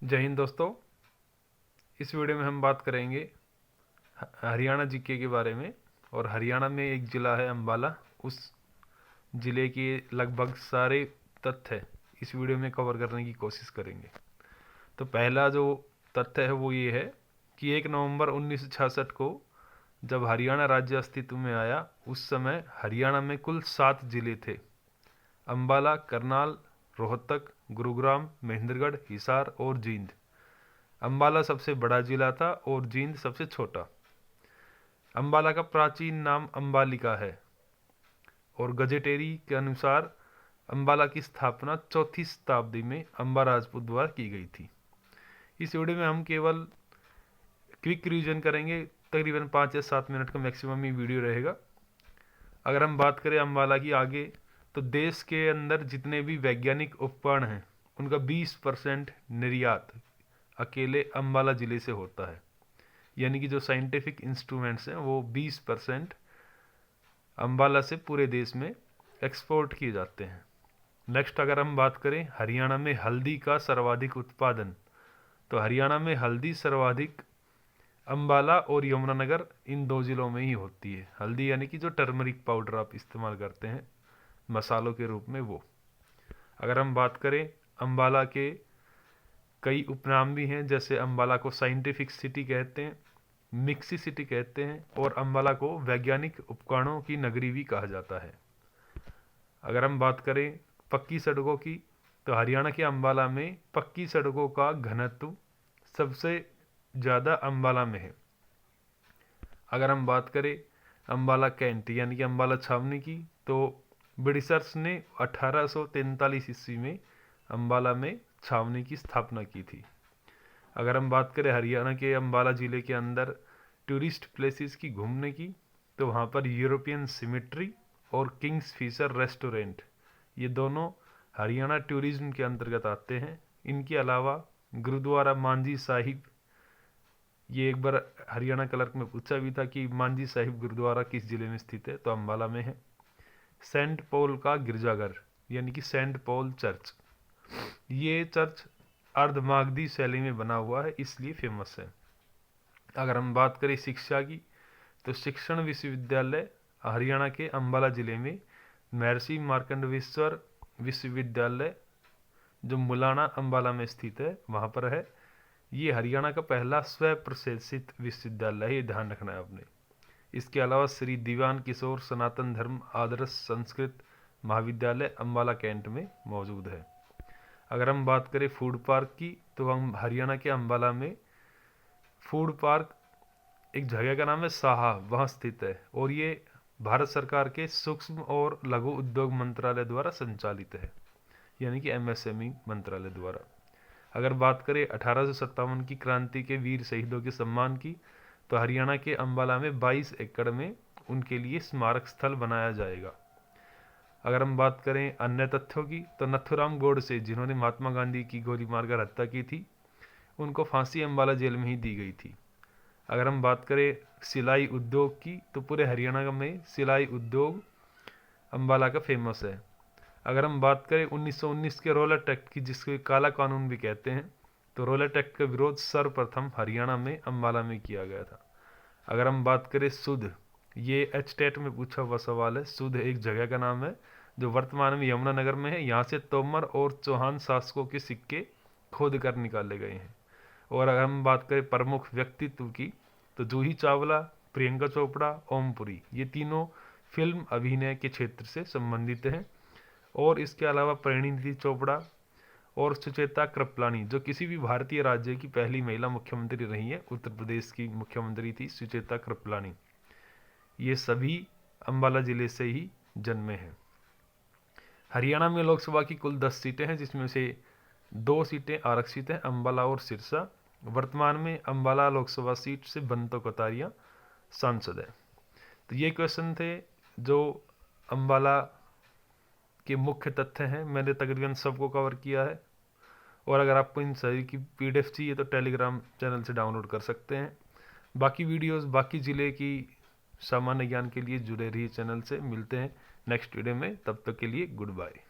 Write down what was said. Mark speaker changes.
Speaker 1: जय हिंद दोस्तों। इस वीडियो में हम बात करेंगे हरियाणा जीके के बारे में। और हरियाणा में एक ज़िला है अम्बाला, उस ज़िले के लगभग सारे तथ्य इस वीडियो में कवर करने की कोशिश करेंगे। तो पहला जो तथ्य है वो ये है कि 1 नवंबर 1966 को जब हरियाणा राज्य अस्तित्व में आया, उस समय हरियाणा में कुल 7 ज़िले थे: अम्बाला, करनाल, रोहतक, गुरुग्राम, महेंद्रगढ़, हिसार और जींद। अम्बाला सबसे बड़ा जिला था और जींद सबसे छोटा। अम्बाला का प्राचीन नाम अम्बालिका है और गजेटेरी के अनुसार अम्बाला की स्थापना 4वीं शताब्दी में अम्बा राजपूत द्वारा की गई थी। इस वीडियो में हम केवल क्विक रिवीजन करेंगे, तकरीबन 5 या 7 मिनट का मैक्सिमम ही वीडियो रहेगा। अगर हम बात करें अम्बाला की आगे, तो देश के अंदर जितने भी वैज्ञानिक उपकरण हैं उनका 20% निर्यात अकेले अम्बाला ज़िले से होता है। यानी कि जो साइंटिफिक इंस्ट्रूमेंट्स हैं वो 20% अम्बाला से पूरे देश में एक्सपोर्ट किए जाते हैं। नेक्स्ट अगर हम बात करें हरियाणा में हल्दी का सर्वाधिक उत्पादन, तो हरियाणा में हल्दी सर्वाधिक अम्बाला और यमुनानगर, इन 2 ज़िलों में ही होती है। हल्दी यानी कि जो टर्मरिक पाउडर आप इस्तेमाल करते हैं मसालों के रूप में, वो। अगर हम बात करें अम्बाला के कई उपनाम भी हैं, जैसे अम्बाला को साइंटिफिक सिटी कहते हैं, मिक्सी सिटी कहते हैं और अम्बाला को वैज्ञानिक उपकरणों की नगरी भी कहा जाता है। अगर हम बात करें पक्की सड़कों की, तो हरियाणा के अम्बाला में पक्की सड़कों का घनत्व सबसे ज़्यादा अम्बाला में है। अगर हम बात करें अम्बाला कैंट यानी कि अम्बाला छावनी की, तो ब्रिटिशर्स ने 1843 ईस्वी में अम्बाला में छावनी की स्थापना की थी। अगर हम बात करें हरियाणा के अम्बाला ज़िले के अंदर टूरिस्ट प्लेसेस की घूमने की, तो वहाँ पर यूरोपियन सिमेट्री और किंग्स फिशर रेस्टोरेंट, ये दोनों हरियाणा टूरिज्म के अंतर्गत आते हैं। इनके अलावा गुरुद्वारा मांझी साहिब, ये एक बार हरियाणा क्लर्क में पूछा भी था कि मांझी साहिब गुरुद्वारा किस जिले में स्थित है, तो अम्बाला में है। सेंट पॉल का गिरजाघर यानी कि सेंट पॉल चर्च, ये चर्च अर्धमागधी शैली में बना हुआ है, इसलिए फेमस है। अगर हम बात करें शिक्षा की, तो शिक्षण विश्वविद्यालय हरियाणा के अम्बाला जिले में महर्षि मार्कंडेश्वर विश्वविद्यालय, जो मुलाना अम्बाला में स्थित है, वहाँ पर है। ये हरियाणा का पहला स्व प्रशासित विश्वविद्यालय है, ये ध्यान रखना है आपने। इसके अलावा श्री दीवान किशोर सनातन धर्म आदर्श संस्कृत महाविद्यालय अम्बाला कैंट में मौजूद है। अगर हम बात करें फूड पार्क की, तो हम हरियाणा के अम्बाला में फूड पार्क, एक जगह का नाम है साहा, वहाँ स्थित है और ये भारत सरकार के सूक्ष्म और लघु उद्योग मंत्रालय द्वारा संचालित है, यानी कि MSME मंत्रालय द्वारा। अगर बात करें 1857 की क्रांति के वीर शहीदों के सम्मान की, तो हरियाणा के अम्बाला में 22 एकड़ में उनके लिए स्मारक स्थल बनाया जाएगा। अगर हम बात करें अन्य तथ्यों की, तो नथुराम गोडसे, जिन्होंने महात्मा गांधी की गोली मारकर हत्या की थी, उनको फांसी अम्बाला जेल में ही दी गई थी। अगर हम बात करें सिलाई उद्योग की, तो पूरे हरियाणा में सिलाई उद्योग अम्बाला का फेमस है। अगर हम बात करें 1919 के रोलर एक्ट की, जिसको काला कानून भी कहते हैं, तो रोलर एक्ट का विरोध सर्वप्रथम हरियाणा में अम्बाला में किया गया था। अगर हम बात करें सुध, ये एचटेट में पूछा हुआ सवाल है। सुध एक जगह का नाम है जो वर्तमान में यमुनानगर में है। यहाँ से तोमर और चौहान शासकों के सिक्के खोद कर निकाले गए हैं। और अगर हम बात करें प्रमुख व्यक्तित्व की, तो जूही चावला, प्रियंका चोपड़ा, ओमपुरी, ये तीनों फिल्म अभिनय के क्षेत्र से संबंधित हैं। और इसके अलावा परिणीति चोपड़ा और सुचेता कृपलानी, जो किसी भी भारतीय राज्य की पहली महिला मुख्यमंत्री रही है, उत्तर प्रदेश की मुख्यमंत्री थी सुचेता कृपलानी, ये सभी अम्बाला जिले से ही जन्मे हैं। हरियाणा में लोकसभा की कुल 10 सीटें हैं, जिसमें से 2 सीटें आरक्षित हैं, अम्बाला और सिरसा। वर्तमान में अम्बाला लोकसभा सीट से बंतो कटारिया सांसद है। तो ये क्वेश्चन थे जो अम्बाला के मुख्य तथ्य हैं। मैंने तकरीबन सबको कवर किया है। और अगर आपको इन सभी की PDF चाहिए तो टेलीग्राम चैनल से डाउनलोड कर सकते हैं। बाकी वीडियोस, बाकी ज़िले की सामान्य ज्ञान के लिए जुड़े रहिए चैनल से। मिलते हैं नेक्स्ट वीडियो में, तब तक के लिए गुड बाय।